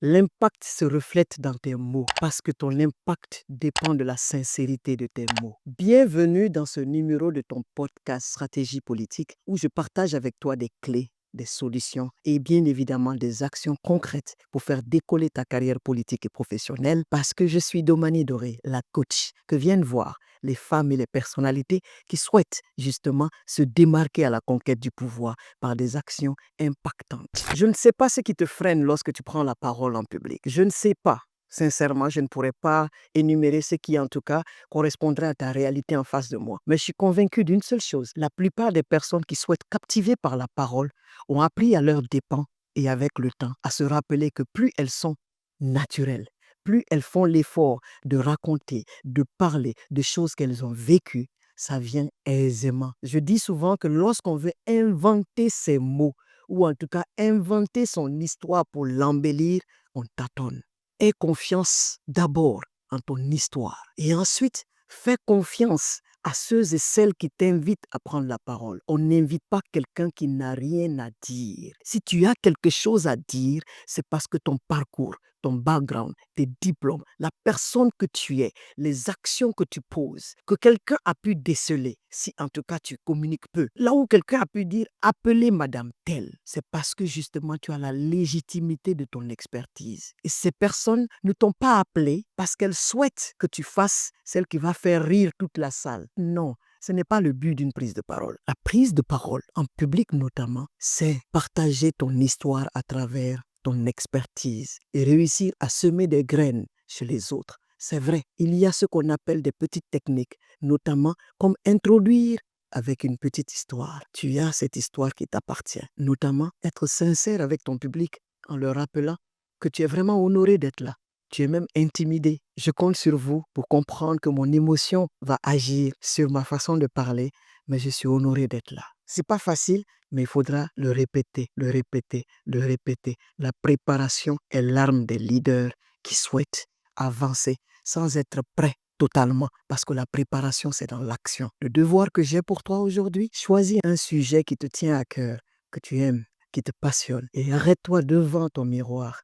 L'impact se reflète dans tes mots parce que ton impact dépend de la sincérité de tes mots. Bienvenue dans ce numéro de ton podcast Stratégie politique où je partage avec toi des clés, des solutions et bien évidemment des actions concrètes pour faire décoller ta carrière politique et professionnelle parce que je suis Domani Doré, la coach que viennent voir les femmes et les personnalités qui souhaitent justement se démarquer à la conquête du pouvoir par des actions impactantes. Je ne sais pas ce qui te freine lorsque tu prends la parole en public. Je ne sais pas. Sincèrement, je ne pourrais pas énumérer ce qui, en tout cas, correspondrait à ta réalité en face de moi. Mais je suis convaincu d'une seule chose. La plupart des personnes qui souhaitent captiver par la parole ont appris à leurs dépens et avec le temps à se rappeler que plus elles sont naturelles, plus elles font l'effort de raconter, de parler de choses qu'elles ont vécues, ça vient aisément. Je dis souvent que lorsqu'on veut inventer ses mots, ou en tout cas inventer son histoire pour l'embellir, on tâtonne. Aie confiance d'abord en ton histoire et ensuite fais confiance à ceux et celles qui t'invitent à prendre la parole. On n'invite pas quelqu'un qui n'a rien à dire. Si tu as quelque chose à dire, c'est parce que ton parcours, ton background, tes diplômes, la personne que tu es, les actions que tu poses, que quelqu'un a pu déceler, si en tout cas tu communiques peu. Là où quelqu'un a pu dire appelez Madame telle, c'est parce que justement tu as la légitimité de ton expertise. Et ces personnes ne t'ont pas appelé parce qu'elles souhaitent que tu fasses celle qui va faire rire toute la salle. Non. Ce n'est pas le but d'une prise de parole. La prise de parole, en public notamment, c'est partager ton histoire à travers ton expertise et réussir à semer des graines chez les autres. C'est vrai, il y a ce qu'on appelle des petites techniques, notamment comme introduire avec une petite histoire. Tu as cette histoire qui t'appartient, notamment être sincère avec ton public en leur rappelant que tu es vraiment honoré d'être là. Tu es même intimidé. Je compte sur vous pour comprendre que mon émotion va agir sur ma façon de parler, mais je suis honoré d'être là. C'est pas facile, mais il faudra le répéter, le répéter, le répéter. La préparation est l'arme des leaders qui souhaitent avancer sans être prêts totalement, parce que la préparation, c'est dans l'action. Le devoir que j'ai pour toi aujourd'hui, choisis un sujet qui te tient à cœur, que tu aimes, qui te passionne, et arrête-toi devant ton miroir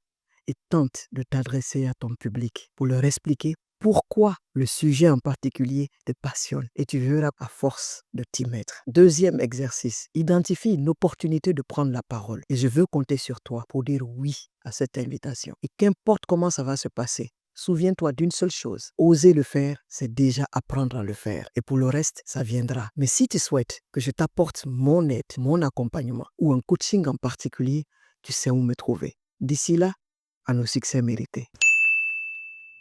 et tente de t'adresser à ton public pour leur expliquer pourquoi le sujet en particulier te passionne et tu verras à force de t'y mettre. Deuxième exercice, identifie une opportunité de prendre la parole et je veux compter sur toi pour dire oui à cette invitation. Et qu'importe comment ça va se passer, souviens-toi d'une seule chose, oser le faire, c'est déjà apprendre à le faire. Et pour le reste, ça viendra. Mais si tu souhaites que je t'apporte mon aide, mon accompagnement ou un coaching en particulier, tu sais où me trouver. D'ici là, à nos succès mérités.